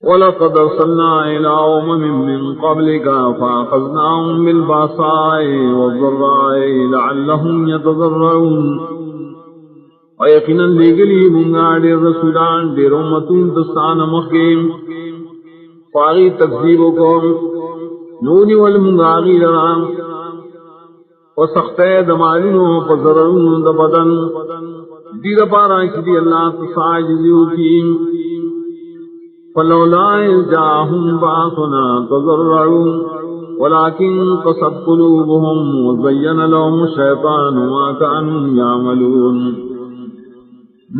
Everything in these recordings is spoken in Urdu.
وَلَقَدْ أَرْسَلْنَا إِلَىٰ أُمَمٍ مِّن قَبْلِكَ فَأَخَذْنَاهُم بِالْبَأْسَاءِ وَالضَّرَّاءِ لَعَلَّهُمْ يَتَضَرَّعُونَ اور یقیناً لے گلی منگا ڈیر رسولان ڈیر امتون دستان مخیم فاغی تکذیب کو نونی والمنگاغی لرام و سختے دمالینو پزررون دبدن دیر پارا کدی اللہ تساجزیو کی فلولا إذ جاءهم بأسنا تضرعوا ولكن قست قلوبهم وزين لهم الشيطان ما كانوا يعملون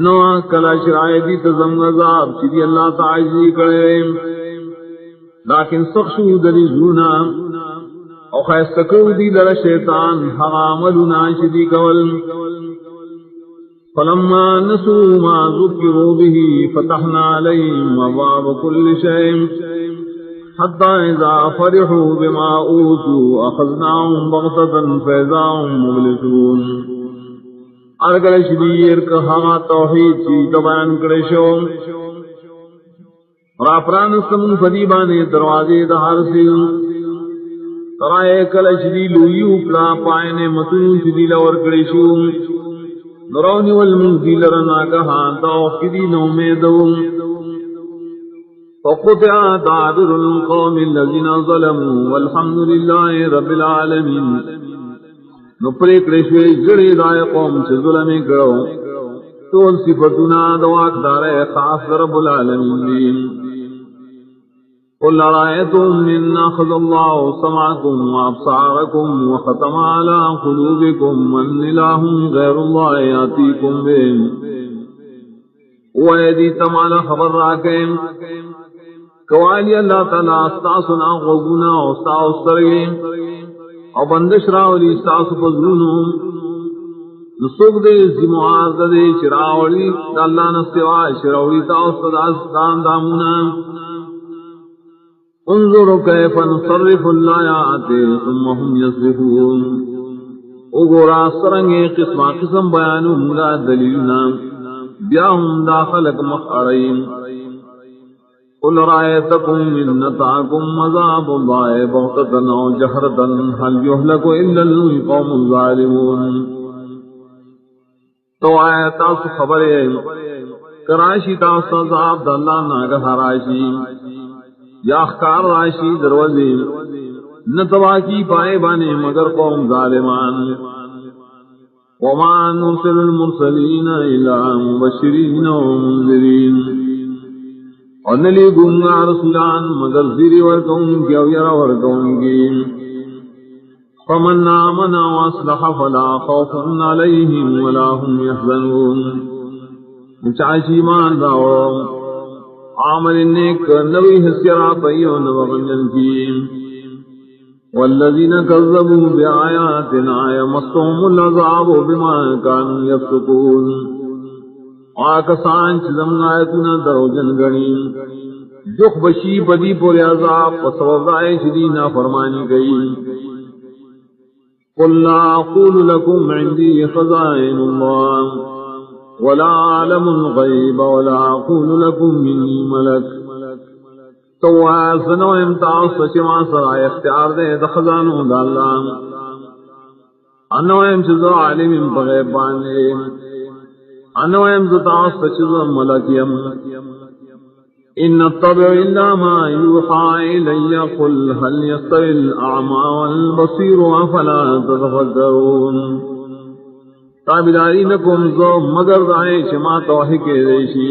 نو کلا شرائع دی تزم عذاب چیدی اللہ تعالی کرے لیکن سخشو دلی زونا او خیستکو دی در شیطان حراملنا شدی کول فلما نسوا ما ذكروا به فتحنا عليهم أبواب كل شيء حتى إذا فرحوا بما أوتوا أخذناهم بغتة فإذا هم مبلسون ارگل شدیر کہا توحید چی تبان کرشو راپران سمون فدیبانے دروازے دہار سے ترائے کل شدی لویو پلا پائنے متون شدی لور کرشو نرونی والمنزی لرنا کہا توقیدی نومیدون فقطع دابر القوم الذين ظلموا والحمد لله رب العالمين نپرے کرشوی جڑی دائے قوم سے ظلمی کرو تول صفتنا دواک دارے خاص رب العالمین قل رأيتم إن أخذ الله سمعكم وأبصاركم وختم على قلوبكم من إله غير الله يأتيكم به ويدي تمال خبر راكم كوالي الله تعالى استعصنا غوغنا واستعصرين او بندش راولی استعص فضلونهم نصوب دے زمعاز دے شراولی دا اللہ نستوا شراولی تاوستد آستان دامونا انظروا كيف نصرف الآيات ثم هم يصرفون اگورا سرنگے قسم قسم بیانو ملا دلیلنا بیاہم داخلق مخارین قل رأيتكم من نتعكم عذاب الله بغتة أو جهرة هل يهلك إلا القوم الظالمون تو آیا تاس خبر کراشی تاس عذاب داللہ ناگہ راشی یا اخکار راشی دروازی نتوا کی پائے بانے مگر قوم ظالمان وما نرسل المرسلین الا مبشرین ومنذرین اور نلی گنگا رسولان مگر زیری ورکون کی او یرا ورکون کی فمن آمنا واصلح فلا خوف علیہم ولا هم يحزنون مچاشی مان داؤ عامل نیک نبی حسیرا طیون وغنجل کی والذین کذبوا بآیاتنا یمسهم العذاب بما كانوا یفسقون آکسان چزم آیتنا دروجن گنی جخ بشی بدی پور عذاب وسبب دائے شدینا فرمانی گئی قل لا اقول لكم عندي خزائن الله ولا عالم الغیب ولا اقول لكم منی ملک تو آسنو امتاز سچما سرائے اختیار دے دخزانو داللہ انو امتاز عالم بغیب بانے انو امتاز سچما ملکیم ان اتبع الا ما يوحى الي قل هل يستوي الاعمى والبصير افلا تتفكرون تابداری نکم زو مگر رائے شما توحی کے ریشی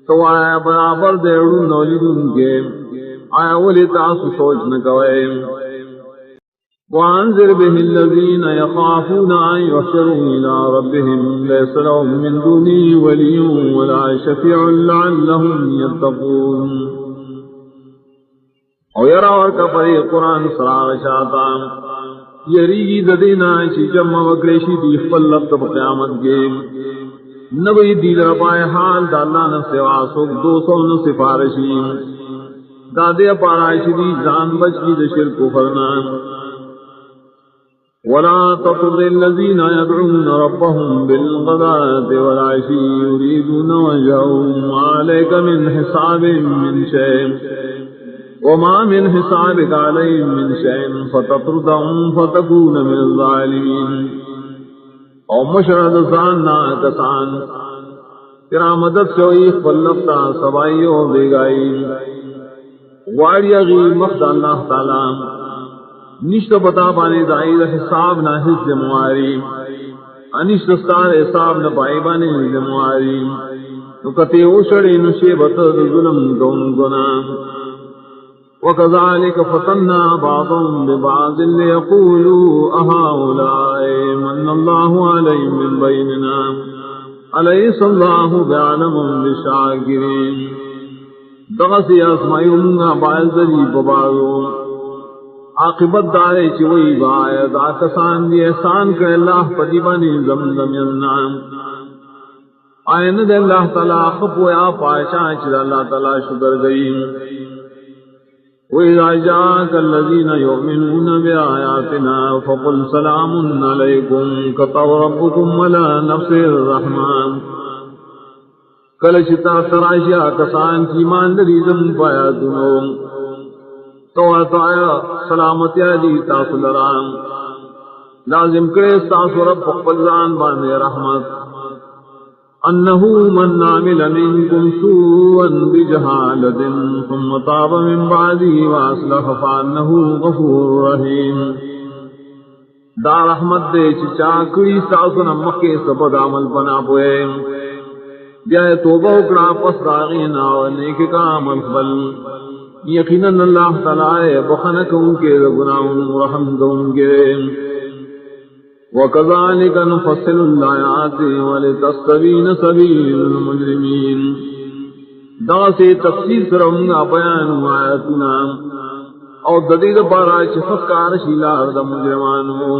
تو آیا برابر دیڑو نولیدون کے آیا ولی تاسو سوچ نکوئے وانذر به الذین یخافون ان یحشروا الى ربهم لیس لهم من دونی ولی ولا شفیع لعلهم یتقون او یرا ورکا پری قرآن سراغ شاطان یریگی ددینا چی جمع وکریشی دی خلق تب قیامت کے نبی دیل رپائے حال داللہ نفسوا سوک 200 نصفارشی دادے پارائشی دی جان بچ کی دشر کو فرنا ولا تطر الذين يدعون ربهم بالغداة والعشي يريدون وجهه ما عليك من حساب من شيء وما من حسابك عليهم من شيء فتطردهم فتكون من الظالمين او مشرد ساننا کسان تیرا مدد شوئی خلفتا سبائی و بیگائی واری اغی مخد اللہ تعالی نشت بتا بانے دائی دا حساب نہ حس مواری انشت ستار حساب نہ پائی بانے مواری نکتے اوشڑی نشے بتا ظلم کون گنا وَكَذَلِكَ فَتَنَّا بَعْضَهُمْ بِبَعْضٍ لِيَقُولُوا أَهَؤُلَاءِ مَنَّ اللَّهُ عَلَيْهِمْ مِنْ بَيْنِنَا أَلَيْسَ اللَّهُ بِأَعْلَمَ بِالشَّاكِرِينَ دغسی اسمائیوں باعث ذریب ببازو عاقبت دارے چوئی باید آکسان دی احسان کر اللہ پدیبانی زمزم یلنام آئین دے اللہ تعالیٰ خفویا پائشاں چل اللہ تعالیٰ شکر گئیم وَإِذَا جَاءَكَ الَّذِينَ يُؤْمِنُونَ بِآيَاتِنَا فَقُلْ سَلَامٌ عَلَيْكُمْ كَتَبَ رَبُّكُمْ عَلَى نَفْسِهِ الرَّحْمَةَ کلشتا سرائشیا کسان کی مان لریزم پایا دنوں تو آتایا سلامتیا دی تاثل رام لازم کرے استاسو رب فقبلان بانے رحمت انہو من عمل منکم سوءا بجہالت ثم تاب من بعدی واصلح فانہو غفور رحیم دا رحمت دے چاکڑی استاسو نمکے سبد عمل بنا پوئے جائے توبہ اکڑا پس داغین آونے کے کام الفبل یقیناً اللہ تعالی بخنک ان کے گناہوں رحم دون کے وَكَذَلِكَ نُفَصِّلُ الْآيَاتِ وَلِتَسْتَبِينَ سَبِيلُ الْمُجْرِمِينَ دا سے تفصیل سرمگا بیان آیاتنا اور ددید بارا چفت کارشی لار دا مجرمانوں